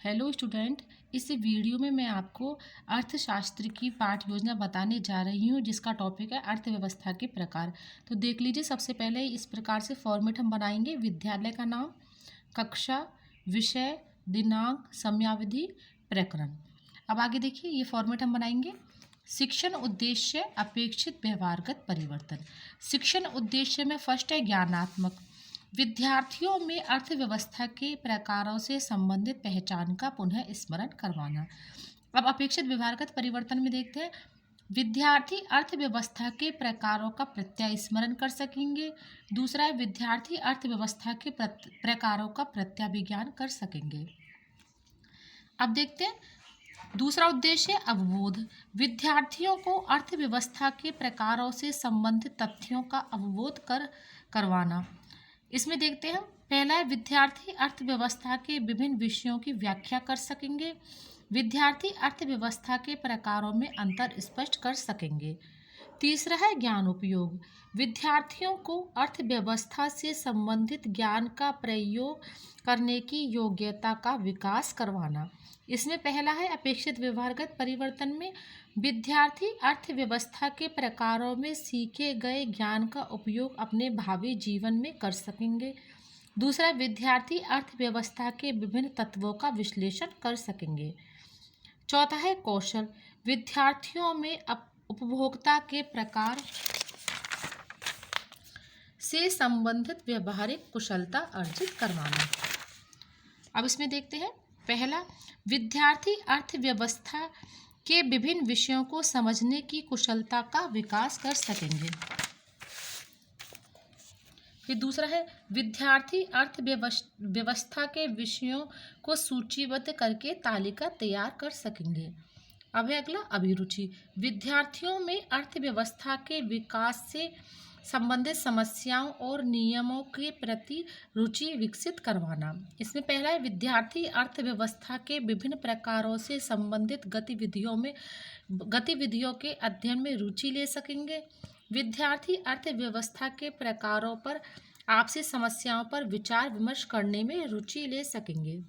Hello student. इस video में मैं आपको अर्थशास्त्र की पाठ योजना बताने जा रही हूँ जिसका टॉपिक है अर्थव्यवस्था के प्रकार। तो देख लीजिए, सबसे पहले इस प्रकार से फॉर्मेट हम बनाएंगे। विद्यालय का नाम, कक्षा, विषय, दिनांक, समयावधि, प्रकरण। अब आगे देखिए, ये फॉर्मेट हम बनाएंगे। शिक्षण उद्देश्य, अपेक्षित व्यवहारगत परिवर्तन। शिक्षण उद्देश्य में फर्स्ट है ज्ञानात्मक। विद्यार्थियों में अर्थव्यवस्था के प्रकारों से संबंधित पहचान का पुनः स्मरण करवाना। अब अपेक्षित व्यवहारगत परिवर्तन में देखते हैं। विद्यार्थी अर्थव्यवस्था के प्रकारों का प्रत्यय स्मरण कर सकेंगे। दूसरा है, विद्यार्थी अर्थव्यवस्था के प्रकारों का प्रत्याभिज्ञान कर सकेंगे। अब देखते हैं, दूसरा उद्देश्य है अवबोध। विद्यार्थियों को अर्थव्यवस्था के प्रकारों से संबंधित तथ्यों का अवबोध करवाना। इसमें देखते हैं, पहला है, विद्यार्थी अर्थव्यवस्था के विभिन्न विषयों की व्याख्या कर सकेंगे। विद्यार्थी अर्थव्यवस्था के प्रकारों में अंतर स्पष्ट कर सकेंगे। तीसरा है ज्ञान उपयोग। विद्यार्थियों को अर्थव्यवस्था से संबंधित ज्ञान का प्रयोग करने की योग्यता का विकास करवाना। इसमें पहला है, अपेक्षित व्यवहारगत परिवर्तन में विद्यार्थी अर्थव्यवस्था के प्रकारों में सीखे गए ज्ञान का उपयोग अपने भावी जीवन में कर सकेंगे। दूसरा, विद्यार्थी अर्थव्यवस्था के विभिन्न तत्वों का विश्लेषण कर सकेंगे। चौथा है कौशल। विद्यार्थियों में उपभोक्ता के प्रकार से संबंधित व्यवहारिक कुशलता अर्जित करवाना। अब इसमें देखते हैं, पहला, विद्यार्थी अर्थव्यवस्था के विभिन्न विषयों को समझने की कुशलता का विकास कर सकेंगे। फिर दूसरा है, विद्यार्थी अर्थव्यवस्था के विषयों को सूचीबद्ध करके तालिका तैयार कर सकेंगे। अब है अगला, अभिरुचि। विद्यार्थियों में अर्थव्यवस्था के विकास से संबंधित समस्याओं और नियमों के प्रति रुचि विकसित करवाना। इसमें पहला है, विद्यार्थी अर्थव्यवस्था के विभिन्न प्रकारों से संबंधित गतिविधियों के अध्ययन में रुचि ले सकेंगे। विद्यार्थी अर्थव्यवस्था के प्रकारों पर आपसी समस्याओं पर विचार विमर्श करने में रुचि ले सकेंगे।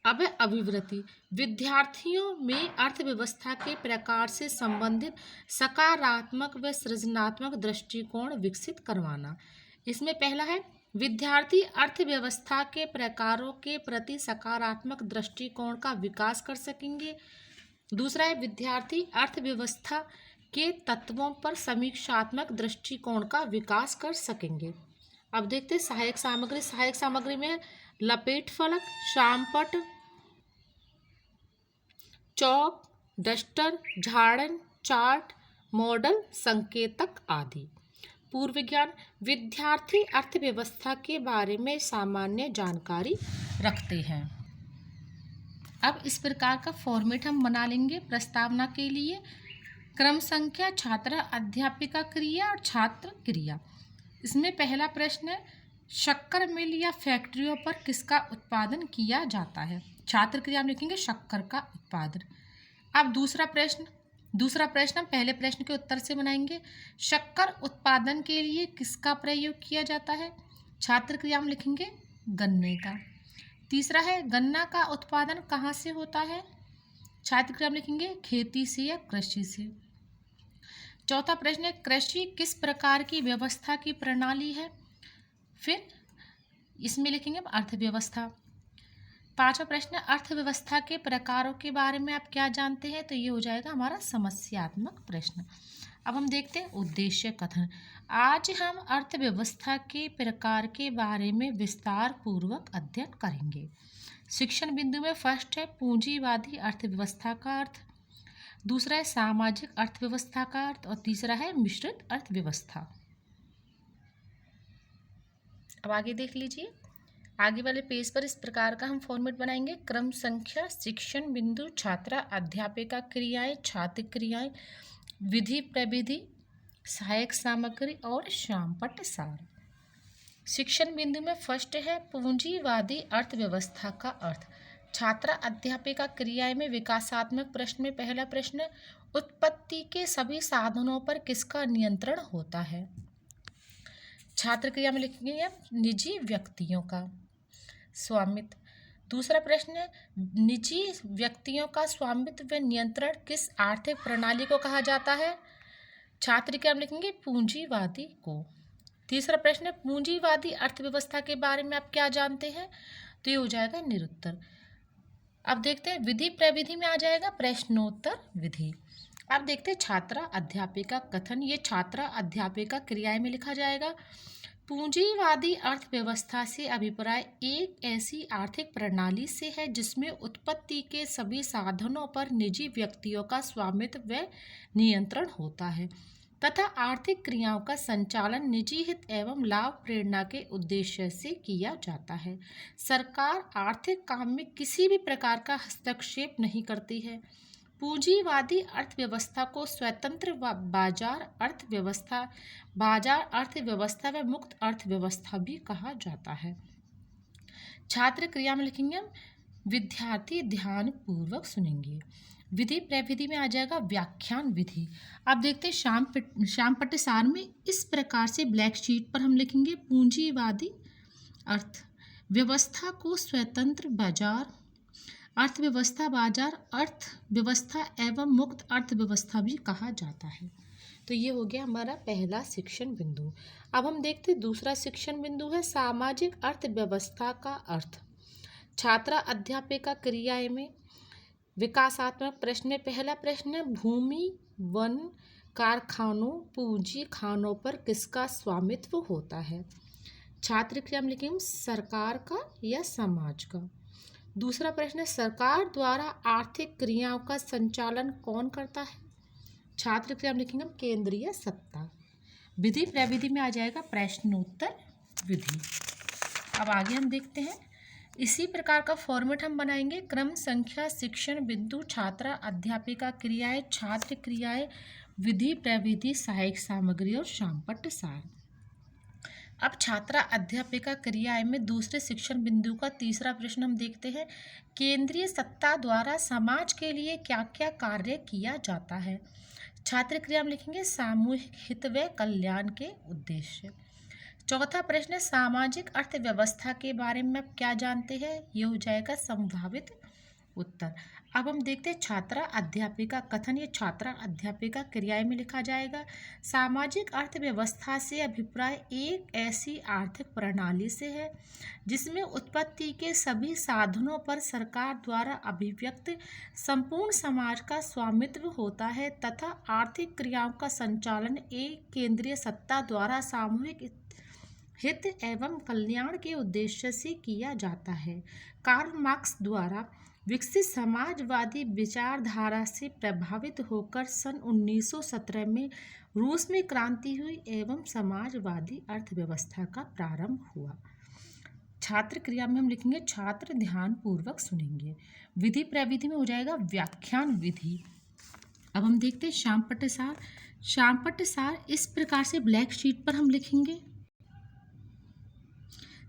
अब है अभिवृत्ति। विद्यार्थियों में अर्थव्यवस्था के प्रकार से संबंधित सकारात्मक व सृजनात्मक दृष्टिकोण विकसित करवाना। इसमें पहला है, विद्यार्थी अर्थव्यवस्था के प्रकारों के प्रति सकारात्मक दृष्टिकोण का विकास कर सकेंगे। दूसरा है, विद्यार्थी अर्थव्यवस्था के तत्वों पर समीक्षात्मक दृष्टिकोण का विकास कर सकेंगे। अब देखते हैं सहायक सामग्री। सहायक सामग्री में लपेट फलक, शामपट, चौक, डस्टर, झाड़न, चार्ट, मॉडल, संकेतक आदि। पूर्व ज्ञान। विद्यार्थी अर्थव्यवस्था के बारे में सामान्य जानकारी रखते हैं। अब इस प्रकार का फॉर्मेट हम बना लेंगे प्रस्तावना के लिए। क्रम संख्या, छात्र, अध्यापिका क्रिया और छात्र क्रिया। इसमें पहला प्रश्न है, शक्कर मिल या फैक्ट्रियों पर किसका उत्पादन किया जाता है। छात्र क्रिया हम लिखेंगे शक्कर का उत्पादन। अब दूसरा प्रश्न हम पहले प्रश्न के उत्तर से बनाएंगे। शक्कर उत्पादन के लिए किसका प्रयोग किया जाता है। छात्र क्रिया हम लिखेंगे गन्ने का। तीसरा है, गन्ना का उत्पादन कहाँ से होता है। छात्र क्रिया हम लिखेंगे खेती से या कृषि से। चौथा प्रश्न है, कृषि किस प्रकार की व्यवस्था की प्रणाली है। फिर इसमें लिखेंगे अर्थव्यवस्था। पांचवा प्रश्न है, अर्थव्यवस्था के प्रकारों के बारे में आप क्या जानते हैं। तो ये हो जाएगा हमारा समस्यात्मक प्रश्न। अब हम देखते हैं उद्देश्य कथन। आज हम अर्थव्यवस्था के प्रकार के बारे में विस्तार पूर्वक अध्ययन करेंगे। शिक्षण बिंदु में फर्स्ट है, पूंजीवादी अर्थव्यवस्था का अर्थ। दूसरा है, सामाजिक अर्थव्यवस्था का अर्थ। और तीसरा है, मिश्रित अर्थव्यवस्था। अब आगे देख लीजिए, आगे वाले पेज पर इस प्रकार का हम फॉर्मेट बनाएंगे। क्रम संख्या, शिक्षण बिंदु, छात्रा, अध्यापिका क्रियाएं, छात्र क्रियाएं, विधि प्रविधि, सहायक सामग्री और शामपट सार। शिक्षण बिंदु में फर्स्ट है, पूंजीवादी अर्थव्यवस्था का अर्थ। छात्रा अध्यापिका क्रियाएं में विकासात्मक प्रश्न में पहला प्रश्न, उत्पत्ति के सभी साधनों पर किसका नियंत्रण होता है। छात्र क्रिया में लिखेंगे निजी व्यक्तियों का। स्वामित्व। दूसरा प्रश्न है, निजी व्यक्तियों का स्वामित्व व नियंत्रण किस आर्थिक प्रणाली को कहा जाता है? छात्र क्या हम लिखेंगे? पूंजीवादी को। तीसरा प्रश्न है, पूंजीवादी अर्थव्यवस्था के बारे में आप क्या जानते हैं? तो ये हो जाएगा निरुत्तर। अब देखते हैं विधि प्रविधि में आ जाएगा प्रश्नोत्तर विधि। अब देखते हैं छात्रा अध्यापिका कथन। ये छात्रा अध्यापिका क्रियाएं में लिखा जाएगा। पूंजीवादी अर्थव्यवस्था से अभिप्राय एक ऐसी आर्थिक प्रणाली से है जिसमें उत्पत्ति के सभी साधनों पर निजी व्यक्तियों का स्वामित्व व नियंत्रण होता है तथा आर्थिक क्रियाओं का संचालन निजी हित एवं लाभ प्रेरणा के उद्देश्य से किया जाता है। सरकार आर्थिक काम में किसी भी प्रकार का हस्तक्षेप नहीं करती है। पूंजीवादी अर्थव्यवस्था को स्वतंत्र बाजार अर्थव्यवस्था व मुक्त अर्थव्यवस्था भी कहा जाता है। छात्र क्रिया में लिखेंगे हम, विद्यार्थी ध्यान पूर्वक सुनेंगे। विधि प्रविधि में आ जाएगा व्याख्यान विधि। अब देखते हैं श्याम पट्टसार में इस प्रकार से ब्लैक शीट पर हम लिखेंगे, पूंजीवादी अर्थव्यवस्था को स्वतंत्र बाजार अर्थव्यवस्था एवं मुक्त अर्थव्यवस्था भी कहा जाता है। तो ये हो गया हमारा पहला शिक्षण बिंदु। अब हम देखते हैं दूसरा शिक्षण बिंदु है सामाजिक अर्थव्यवस्था का अर्थ। छात्रा अध्यापिका क्रियाएं में विकासात्मक प्रश्न में पहला प्रश्न है, भूमि वन कारखानों पूंजी खानों पर किसका स्वामित्व होता है? छात्र क्रिया में लिखेंगे सरकार का या समाज का। दूसरा प्रश्न है, सरकार द्वारा आर्थिक क्रियाओं का संचालन कौन करता है? छात्र क्रिया में लिखेंगे केंद्रीय सत्ता। विधि प्रविधि में आ जाएगा प्रश्नोत्तर विधि। अब आगे हम देखते हैं, इसी प्रकार का फॉर्मेट हम बनाएंगे। क्रम संख्या शिक्षण बिंदु छात्रा अध्यापिका क्रियाएं छात्र क्रियाएं विधि प्रविधि सहायक सामग्री और शामपट्ट सार। अब छात्रा अध्यापिका क्रियाएं में दूसरे शिक्षण बिंदु का तीसरा प्रश्न हम देखते हैं, केंद्रीय सत्ता द्वारा समाज के लिए क्या क्या कार्य किया जाता है? छात्र क्रिया में लिखेंगे सामूहिक हित व कल्याण के उद्देश्य। चौथा प्रश्न है, सामाजिक अर्थव्यवस्था के बारे में आप क्या जानते हैं? ये हो जाएगा संभावित उत्तर। अब हम देखते हैं छात्रा अध्यापिका कथन। ये छात्रा अध्यापिका क्रियाएं में लिखा जाएगा। सामाजिक अर्थव्यवस्था से अभिप्राय एक ऐसी आर्थिक प्रणाली से है जिसमें उत्पत्ति के सभी साधनों पर सरकार द्वारा अभिव्यक्त संपूर्ण समाज का स्वामित्व होता है तथा आर्थिक क्रियाओं का संचालन एक केंद्रीय सत्ता द्वारा सामूहिक हित एवं कल्याण के उद्देश्य से किया जाता है। कार्ल मार्क्स द्वारा विकसित समाजवादी विचारधारा से प्रभावित होकर सन 1917 में रूस में क्रांति हुई एवं समाजवादी अर्थव्यवस्था का प्रारंभ हुआ। छात्र क्रिया में हम लिखेंगे छात्र ध्यान पूर्वक सुनेंगे। विधि प्रविधि में हो जाएगा व्याख्यान विधि। अब हम देखते हैं श्यामपट्ट सार इस प्रकार से ब्लैक शीट पर हम लिखेंगे,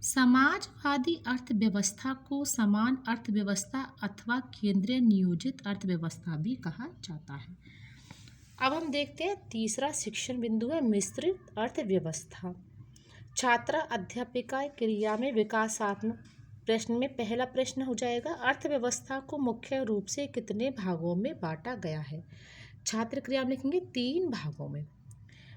समाजवादी अर्थव्यवस्था को समान अर्थव्यवस्था अथवा केंद्रीय नियोजित अर्थव्यवस्था भी कहा जाता है। अब हम देखते हैं तीसरा शिक्षण बिंदु है मिश्रित अर्थव्यवस्था। छात्रा अध्यापिका क्रिया में विकासात्मक प्रश्न में पहला प्रश्न हो जाएगा, अर्थव्यवस्था को मुख्य रूप से कितने भागों में बांटा गया है? छात्र क्रिया में लिखेंगे 3 भागों में।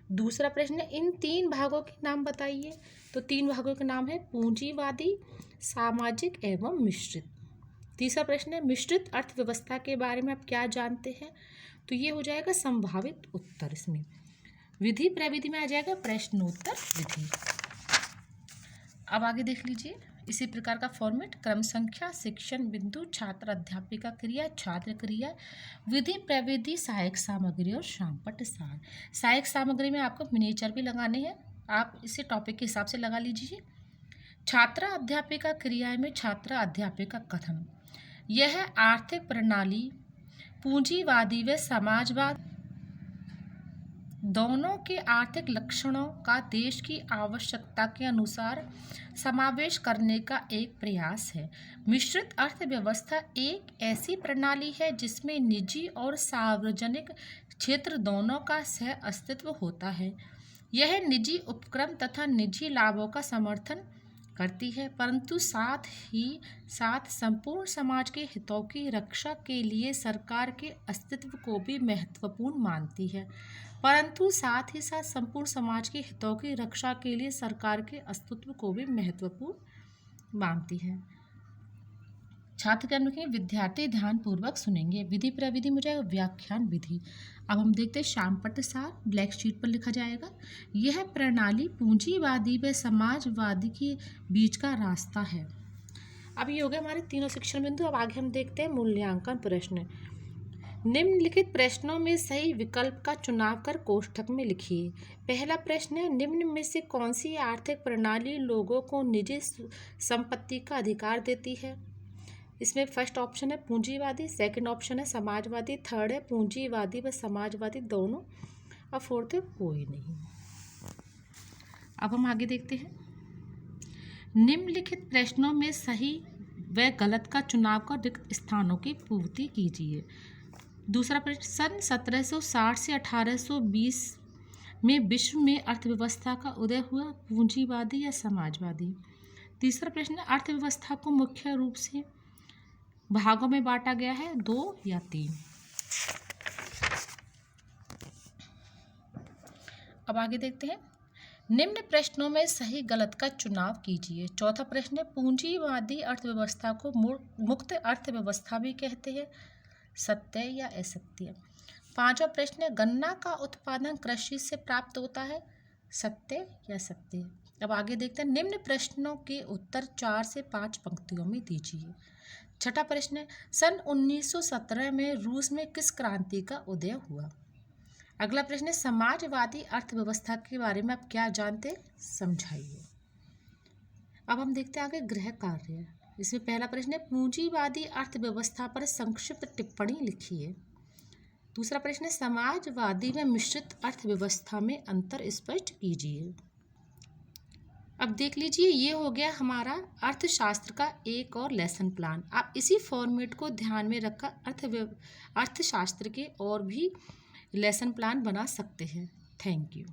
दूसरा प्रश्न है, इन 3 भागों के नाम बताइए। तो 3 भागों के नाम है पूंजीवादी, सामाजिक एवं मिश्रित। तीसरा प्रश्न है, मिश्रित अर्थव्यवस्था के बारे में आप क्या जानते हैं? तो ये हो जाएगा संभावित उत्तर। इसमें विधि प्रविधि में आ जाएगा प्रश्नोत्तर विधि। अब आगे देख लीजिए, इसी प्रकार का फॉर्मेट क्रम संख्या शिक्षण बिंदु छात्र अध्यापिका क्रिया छात्र क्रिया विधि प्रविधि सहायक सामग्री और शामपट्ट सार। सहायक सामग्री में आपको मिनिएचर भी लगाने हैं, आप इसे टॉपिक के हिसाब से लगा लीजिए। छात्रा अध्यापिका क्रियाएं में छात्रा अध्यापिका कथन, यह आर्थिक प्रणाली पूंजीवादी व समाजवाद दोनों के आर्थिक लक्षणों का देश की आवश्यकता के अनुसार समावेश करने का एक प्रयास है। मिश्रित अर्थव्यवस्था एक ऐसी प्रणाली है जिसमें निजी और सार्वजनिक क्षेत्र दोनों का सह अस्तित्व होता है। यह निजी उपक्रम तथा निजी लाभों का समर्थन करती है, परंतु साथ ही साथ संपूर्ण समाज के हितों की रक्षा के लिए सरकार के अस्तित्व को भी महत्वपूर्ण मानती है। परंतु साथ ही साथ संपूर्ण समाज के हितों की रक्षा के लिए सरकार के अस्तित्व को भी महत्वपूर्ण मानती है। छात्र क्या लिखेंगे? विद्यार्थी ध्यानपूर्वक सुनेंगे। विधि प्रविधि में जाएगा व्याख्यान विधि। अब हम देखते हैं श्यामपट्ट सार, ब्लैक शीट पर लिखा जाएगा। यह प्रणाली पूंजीवादी व समाजवादी के बीच का रास्ता है। अब ये हो गए हमारे तीनों शिक्षण बिंदु। अब आगे हम देखते हैं मूल्यांकन प्रश्न। निम्नलिखित प्रश्नों में सही विकल्प का चुनाव कर कोष्ठक में लिखिए। पहला प्रश्न है, निम्न में से कौन सी आर्थिक प्रणाली लोगों को निजी संपत्ति का अधिकार देती है? इसमें फर्स्ट ऑप्शन है पूंजीवादी, सेकंड ऑप्शन है समाजवादी, थर्ड है पूंजीवादी व समाजवादी दोनों, और फोर्थ है कोई नहीं। अब हम आगे देखते हैं। निम्नलिखित प्रश्नों में सही व गलत का चुनाव कर रिक्त स्थानों की पूर्ति कीजिए। दूसरा प्रश्न, सन 1760 से 1820 में विश्व में अर्थव्यवस्था का उदय हुआ, पूंजीवादी या समाजवादी? तीसरा प्रश्न, अर्थव्यवस्था को मुख्य रूप से भागों में बांटा गया है, 2 या 3? अब आगे देखते हैं। निम्न प्रश्नों में सही गलत का चुनाव कीजिए। चौथा प्रश्न है, पूंजीवादी अर्थव्यवस्था को मुक्त अर्थव्यवस्था भी कहते हैं, सत्य या असत्य? पांचवा प्रश्न है, गन्ना का उत्पादन कृषि से प्राप्त होता है, सत्य या सत्य? अब आगे देखते हैं। निम्न प्रश्नों के उत्तर 4 से 5 पंक्तियों में दीजिए। छठा प्रश्न है, सन 1917 में रूस में किस क्रांति का उदय हुआ? अगला प्रश्न है, समाजवादी अर्थव्यवस्था के बारे में आप क्या जानते हैं, समझाइए। अब हम देखते हैं आगे गृह कार्य। इसमें पहला प्रश्न है, पूंजीवादी अर्थव्यवस्था पर संक्षिप्त टिप्पणी लिखिए। दूसरा प्रश्न है, समाजवादी व मिश्रित अर्थव्यवस्था में अंतर स्पष्ट कीजिए। अब देख लीजिए, ये हो गया हमारा अर्थशास्त्र का एक और लेसन प्लान। आप इसी फॉर्मेट को ध्यान में रखकर अर्थशास्त्र के और भी लेसन प्लान बना सकते हैं। Thank you.